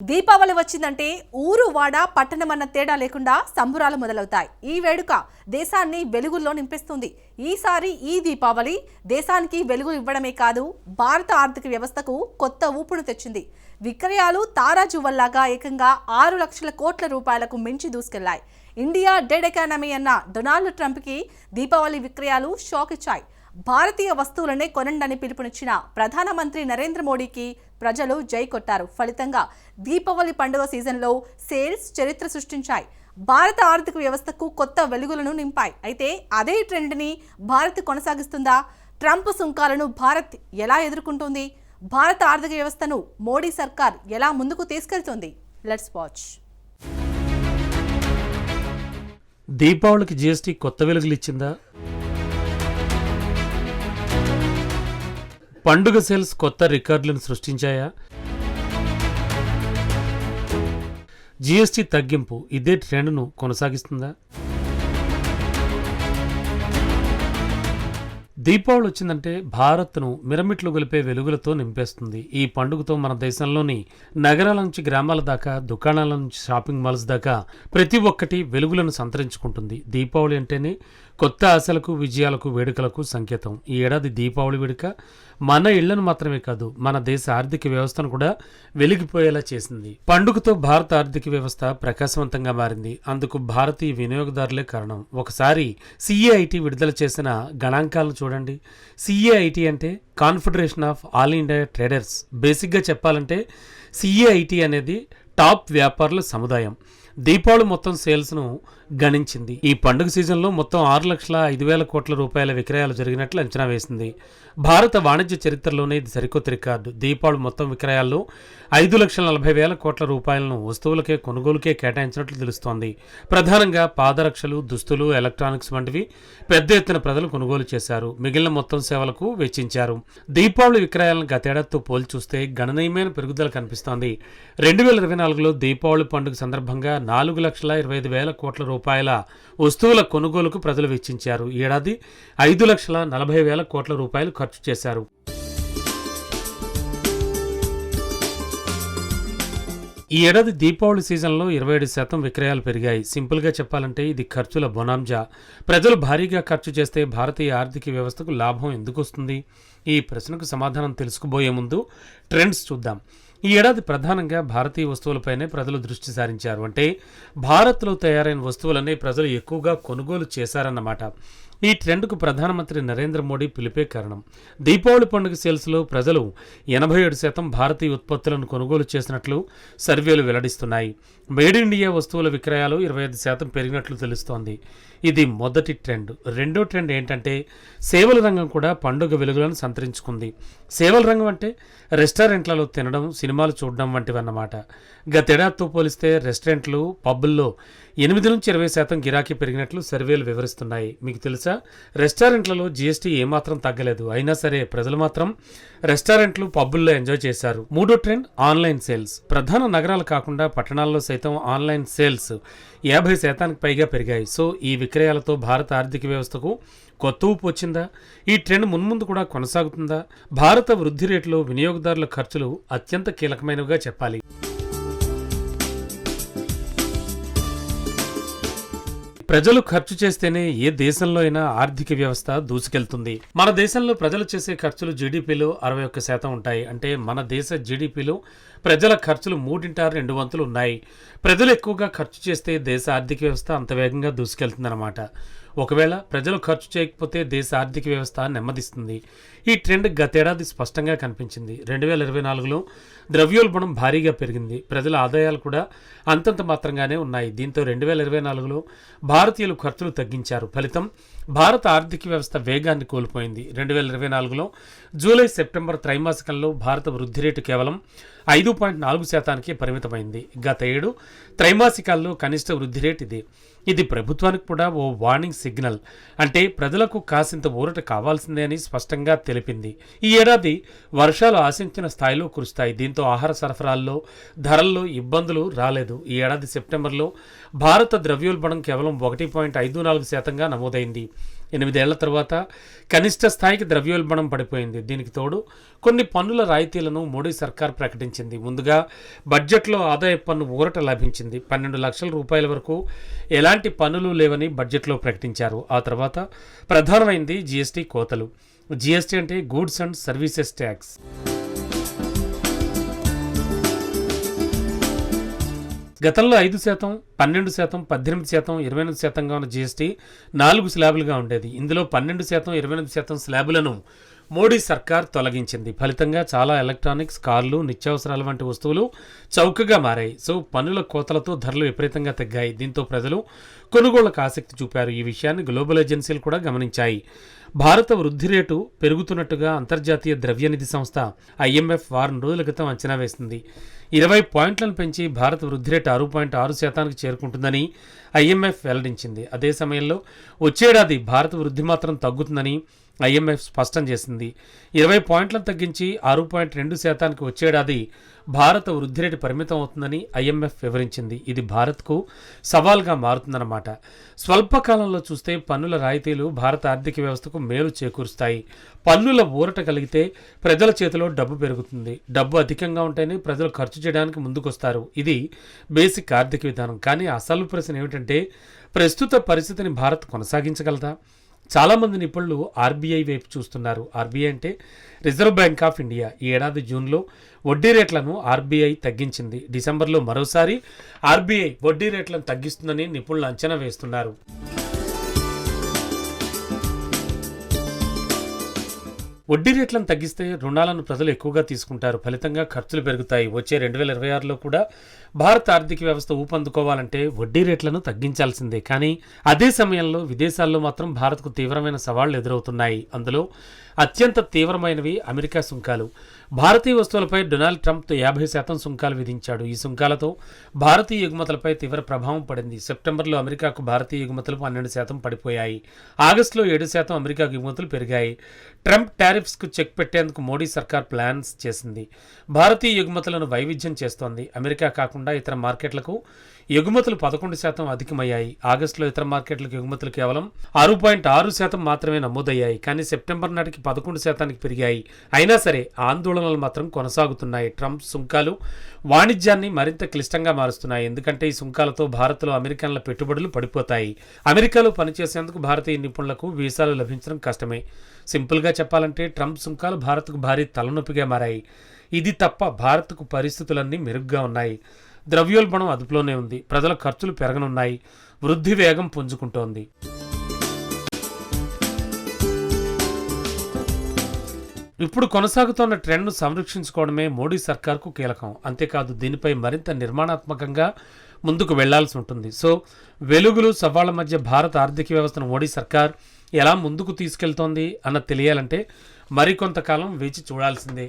దీపావళి వచ్చిందంటే ఊరు వాడ పట్టణమన్న తేడా లేకుండా సంబురాలు మొదలవుతాయి. ఈ వేడుక దేశాన్ని వెలుగుల్లో నింపిస్తుంది. ఈసారి ఈ దీపావళి దేశానికి వెలుగు ఇవ్వడమే కాదు, భారత ఆర్థిక వ్యవస్థకు కొత్త ఊపును తెచ్చింది. విక్రయాలు తారాజువల్లాగా ఏకంగా 6 లక్షల కోట్ల రూపాయలకు మించి దూసుకెళ్లాయి. ఇండియా డెడ్ ఎకానమీ అన్న డొనాల్డ్ ట్రంప్కి దీపావళి విక్రయాలు షాక్ ఇచ్చాయి. భారతీయ వస్తువులనే కొనండని పిలుపునిచ్చిన ప్రధానమంత్రి నరేంద్ర మోడీకి ప్రజలు జై కొట్టారు. ఫలితంగా దీపావళి పండుగ సీజన్లో సేల్స్ చరిత్ర సృష్టించాయి. భారత ఆర్థిక వ్యవస్థకు కొత్త వెలుగులను నింపాయి. అయితే అదే ట్రెండ్ని భారత్ కొనసాగిస్తుందా? ట్రంప్ సుంకాలను భారత్ ఎలా ఎదుర్కొంటుంది? భారత ఆర్థిక వ్యవస్థను మోడీ సర్కార్ ఎలా ముందుకు తీసుకెళ్తుంది? Let's watch. దీపావళికి జీఎస్టీ కొత్త వెలుగులు ఇచ్చిందా? పండుగ సేల్స్ కొత్త రికార్డులను సృష్టించాయా? జీఎస్టీ తగ్గింపు ఇదే ట్రెండ్ను కొనసాగిస్తుందా? దీపావళి వచ్చిందంటే భారత్ను మిరమిట్లు గొలిపే వెలుగులతో నింపేస్తుంది. ఈ పండుగతో మన దేశంలోని నగరాల నుంచి గ్రామాల దాకా, దుకాణాల నుంచి షాపింగ్ మాల్స్ దాకా ప్రతి ఒక్కటి వెలుగులను సంతరించుకుంటుంది. దీపావళి అంటేనే కొత్త ఆశలకు, విజయాలకు, వేడుకలకు సంకేతం. ఈ ఏడాది దీపావళి వేడుక మన ఇళ్లను మాత్రమే కాదు, మన దేశ ఆర్థిక వ్యవస్థను కూడా వెలిగిపోయేలా చేసింది. పండుగతో భారత ఆర్థిక వ్యవస్థ ప్రకాశవంతంగా మారింది. అందుకు భారతీయ వినియోగదారులే కారణం. ఒకసారి సిఏఐటి విడుదల చేసిన గణాంకాలను చూడండి. సిఏఐటి అంటే confederation of all India traders. బేసిక్గా చెప్పాలంటే సిఏఐటి అనేది టాప్ వ్యాపారుల సముదాయం. దీపావళి మొత్తం సేల్స్ను గణించింది. ఈ పండుగ సీజన్లో మొత్తం 6,05,000 కోట్ల రూపాయల విక్రయాలు జరిగినట్లు అంచనా వేసింది. భారత వాణిజ్య చరిత్రలోనే ఇది సరికొత్త రికార్డు. దీపావళి మొత్తం విక్రయాల్లో 5,40,000 కోట్ల రూపాయలను వస్తువులకే, కొనుగోలుకే కేటాయించినట్లు తెలుస్తోంది. ప్రధానంగా పాదరక్షలు, దుస్తులు, ఎలక్ట్రానిక్స్ వంటివి పెద్ద ఎత్తున ప్రజలు కొనుగోలు చేశారు. మిగిలిన మొత్తం సేవలకు వెచ్చించారు. దీపావళి విక్రయాలను గతేడాదితో పోల్చి చూస్తే గణనీయమైన పెరుగుదల కనిపిస్తోంది. 2024లో దీపావళి పండుగ సందర్భంగా 4,25,000 కోట్ల రూపాయల వస్తువుల కొనుగోలుకు ప్రజలు వెచ్చించారు. ఈ ఏడాది 5,40,000 కోట్ల రూపాయలు ఖర్చు చేశారు. ఈ ఏడాది దీపావళి సీజన్లో 27% విక్రయాలు పెరిగాయి. సింపుల్గా చెప్పాలంటే ఇది ఖర్చుల బొనాంజా. ప్రజలు భారీగా ఖర్చు చేస్తే భారతీయ ఆర్థిక వ్యవస్థకు లాభం ఎందుకు వస్తుంది? ఈ ప్రశ్నకు సమాధానం తెలుసుకుపోయే ముందు ట్రెండ్స్ చూద్దాం. ఈ ఏడాది ప్రధానంగా భారతీయ వస్తువులపైనే ప్రజలు దృష్టి సారించారు. అంటే భారత్లో తయారైన వస్తువులనే ప్రజలు ఎక్కువగా కొనుగోలు చేశారన్నమాట. ఈ ట్రెండ్కు ప్రధానమంత్రి నరేంద్ర మోడీ పిలిపే కారణం. దీపావళి పండుగ సేల్స్లో ప్రజలు 87% భారతీయ ఉత్పత్తులను కొనుగోలు చేసినట్లు సర్వేలు వెల్లడిస్తున్నాయి. మేడ్ ఇండియా వస్తువుల విక్రయాలు 25% పెరిగినట్లు తెలుస్తోంది. ఇది మొదటి ట్రెండ్. రెండో ట్రెండ్ ఏంటంటే సేవల రంగం కూడా పండుగ వెలుగులను సంతరించుకుంది. సేవల రంగం అంటే రెస్టారెంట్లలో తినడం, సినిమాలు చూడడం వంటివన్నమాట. గతేడాదితో పోలిస్తే రెస్టారెంట్లు, పబ్బుల్లో 8-20% గిరాకీ పెరిగినట్లు సర్వేలు వివరిస్తున్నాయి. మీకు తెలుసా, రెస్టారెంట్లలో జీఎస్టీ ఏమాత్రం తగ్గలేదు. అయినా సరే ప్రజలు మాత్రం రెస్టారెంట్లు, పబ్బుల్లో ఎంజాయ్ చేశారు. మూడో ట్రెండ్ ఆన్లైన్ సేల్స్. ప్రధాన నగరాలు కాకుండా పట్టణాల్లో సైతం ఆన్లైన్ సేల్స్ 50% పైగా పెరిగాయి. సో ఈ విక్రయాలతో భారత ఆర్థిక వ్యవస్థకు కొత్త ఊపు వచ్చిందా? ఈ ట్రెండ్ మున్ముందు కూడా కొనసాగుతుందా? భారత వృద్ధి రేటులో వినియోగదారుల ఖర్చులు అత్యంత కీలకమైనవిగా చెప్పాలి. ప్రజలు ఖర్చు చేస్తేనే ఏ దేశంలో అయినా ఆర్థిక వ్యవస్థ దూసుకెళ్తుంది. మన దేశంలో ప్రజలు చేసే ఖర్చులు జీడీపీలో 61% ఉంటాయి. అంటే మన దేశ జీడీపీలో ప్రజల ఖర్చులు 3/2 వంతులు ఉన్నాయి. ప్రజలు ఎక్కువగా ఖర్చు చేస్తే దేశ ఆర్థిక వ్యవస్థ అంత వేగంగా దూసుకెళ్తుందన్నమాట. ఒకవేళ ప్రజలు ఖర్చు చేయకపోతే దేశ ఆర్థిక వ్యవస్థ నెమ్మదిస్తుంది. ఈ ట్రెండ్ గతేడాది స్పష్టంగా కనిపించింది. 2024లో ద్రవ్యోల్బణం భారీగా పెరిగింది. ప్రజల ఆదాయాలు కూడా అంతంత మాత్రంగానే ఉన్నాయి. దీంతో 2024లో భారతీయులు ఖర్చులు తగ్గించారు. ఫలితం భారత ఆర్థిక వ్యవస్థ వేగాన్ని కోల్పోయింది. 2024లో జూలై-సెప్టెంబర్ త్రైమాసికంలో భారత వృద్ధి రేటు కేవలం 5.4%కే పరిమితమైంది. గత 7 త్రైమాసికాల్లో కనిష్ట వృద్ధి రేటు ఇదే. ఇది ప్రభుత్వానికి కూడా ఓ వార్నింగ్ సిగ్నల్. అంటే ప్రజలకు కాసింత ఊరట కావాల్సిందే అని స్పష్టంగా తెలిపింది. ఈ ఏడాది వర్షాలు ఆశించిన స్థాయిలో కురుస్తాయి. దీంతో ఆహార సరఫరాల్లో, ధరల్లో ఇబ్బందులు రాలేదు. ఈ ఏడాది సెప్టెంబర్లో భారత ద్రవ్యోల్బణం కేవలం 1.54%గా నమోదైంది. 8 ఏళ్ల తర్వాత కనిష్ట స్థాయికి ద్రవ్యోల్బణం పడిపోయింది. దీనికి తోడు కొన్ని పన్నుల రాయితీలను మోడీ సర్కార్ ప్రకటించింది. ముందుగా బడ్జెట్లో ఆదాయ పన్ను ఊరట లభించింది. 12 లక్షల రూపాయల వరకు ఎలాంటి పన్నులు లేవని బడ్జెట్లో ప్రకటించారు. ఆ తర్వాత ప్రధానమైంది జీఎస్టీ కోతలు. జీఎస్టీ అంటే గూడ్స్ అండ్ సర్వీసెస్ ట్యాక్స్. గతంలో 5%, 12%, 18%, 28%గా ఉన్న జీఎస్టీ 4 స్లాబులుగా ఉండేది. ఇందులో 12%, 28% స్లాబులను మోడీ సర్కార్ తొలగించింది. ఫలితంగా చాలా ఎలక్ట్రానిక్స్, కార్లు, నిత్యావసరాల వంటి వస్తువులు చౌకగా మారాయి. సో పన్నుల కోతలతో ధరలు విపరీతంగా తగ్గాయి. దీంతో ప్రజలు కొనుగోళ్లకు ఆసక్తి చూపారు. ఈ విషయాన్ని గ్లోబల్ ఏజెన్సీలు కూడా గమనించాయి. భారత వృద్ధి రేటు పెరుగుతున్నట్టుగా అంతర్జాతీయ ద్రవ్యనిధి సంస్థ IMF వారం రోజుల క్రితం అంచనా వేసింది. 20 పాయింట్లను పెంచి భారత వృద్ధి రేటు 6.6%కి చేరుకుంటుందని IMF వెల్లడించింది. అదే సమయంలో వచ్చేడాది భారత వృద్ధి మాత్రం తగ్గుతుందని IMF స్పష్టం చేసింది. 20 పాయింట్లను తగ్గించి 6.2%కి వచ్చేడాది భారత వృద్ధి రేటు పరిమితం అవుతుందని IMF వివరించింది. ఇది భారత్కు సవాల్గా మారుతుందన్నమాట. స్వల్పకాలంలో చూస్తే పన్నుల రాయితీలు భారత ఆర్థిక వ్యవస్థకు మేలు చేకూరుస్తాయి. పన్నుల ఊరట కలిగితే ప్రజల చేతిలో డబ్బు పెరుగుతుంది. డబ్బు అధికంగా ఉంటేనే ప్రజలు ఖర్చు చేయడానికి ముందుకొస్తారు. ఇది బేసిక్ ఆర్థిక విధానం. కానీ అసలు ప్రశ్న ఏమిటంటే, ప్రస్తుత పరిస్థితిని భారత్ కొనసాగించగలదా? చాలామంది నిపుణులు RBI వైపు చూస్తున్నారు. RBI అంటే రిజర్వ్ బ్యాంక్ ఆఫ్ ఇండియా. ఈ ఏడాది జూన్లో వడ్డీ రేట్లను RBI తగ్గించింది. డిసెంబర్లో మరోసారి RBI వడ్డీ రేట్లను తగ్గిస్తుందని నిపుణులు అంచనా వేస్తున్నారు. వడ్డీ రేట్లను తగ్గిస్తే రుణాలను ప్రజలు ఎక్కువగా తీసుకుంటారు. ఫలితంగా ఖర్చులు పెరుగుతాయి. వచ్చే 2026లో కూడా భారత ఆర్థిక వ్యవస్థ ఊపందుకోవాలంటే వడ్డీ రేట్లను తగ్గించాల్సిందే. కానీ అదే సమయంలో విదేశాల్లో మాత్రం భారత్కు తీవ్రమైన సవాళ్లు ఎదురవుతున్నాయి. అందులో అత్యంత తీవ్రమైనవి అమెరికా సుంకాలు. భారతీయ వస్తువులపై డొనాల్డ్ ట్రంప్ 50% సుంకాలు విధించాడు. ఈ సుంకాలతో భారతీయ ఎగుమతులపై తీవ్ర ప్రభావం పడింది. సెప్టెంబర్లో అమెరికాకు భారతీయ ఎగుమతులు 12% పడిపోయాయి. ఆగస్టులో 7% అమెరికాకు ఎగుమతులు పెరిగాయి. ట్రంప్ టారిఫ్స్కు చెక్ పెట్టేందుకు మోడీ సర్కార్ ప్లాన్స్ చేసింది. భారతీయ ఎగుమతులను వైవిధ్యం చేస్తోంది. అమెరికా కాకుండా ఇతర మార్కెట్లకు ఎగుమతులు 11% అధికమయ్యాయి. ఆగస్టులో ఇతర మార్కెట్లకు ఎగుమతులు కేవలం 6.6% మాత్రమే నమోదయ్యాయి. కానీ సెప్టెంబర్ నాటికి 11%కి పెరిగాయి. అయినా సరే ఆందోళనలు మాత్రం కొనసాగుతున్నాయి. ట్రంప్ సుంకాలు వాణిజ్యాన్ని మరింత క్లిష్టంగా మారుస్తున్నాయి. ఎందుకంటే ఈ సుంకాలతో భారత్లో అమెరికన్ల పెట్టుబడులు పడిపోతాయి. అమెరికాలో పనిచేసేందుకు భారతీయ నిపుణులకు వీసాలు లభించడం కష్టమే. సింపుల్గా చెప్పాలంటే ట్రంప్ సుంకాలు భారత్కు భారీ తలనొప్పిగా మారాయి. ఇది తప్ప భారత్కు పరిస్థితులన్నీ మెరుగ్గా ఉన్నాయి. ద్రవ్యోల్బణం అదుపులోనే ఉంది. ప్రజల ఖర్చులు పెరగనున్నాయి. వృద్ధి వేగం పుంజుకుంటోంది. ఇప్పుడు కొనసాగుతున్న ట్రెండ్ను సంరక్షించుకోవడమే మోడీ సర్కార్కు కీలకం. అంతేకాదు దీనిపై మరింత నిర్మాణాత్మకంగా ముందుకు వెళ్లాల్సి ఉంటుంది. సో వెలుగులు సవాళ్ల మధ్య భారత ఆర్థిక వ్యవస్థను మోడీ సర్కార్ ఎలా ముందుకు తీసుకెళ్తోంది అన్నది తెలియాలంటే మరికొంతకాలం వేచి చూడాల్సిందే.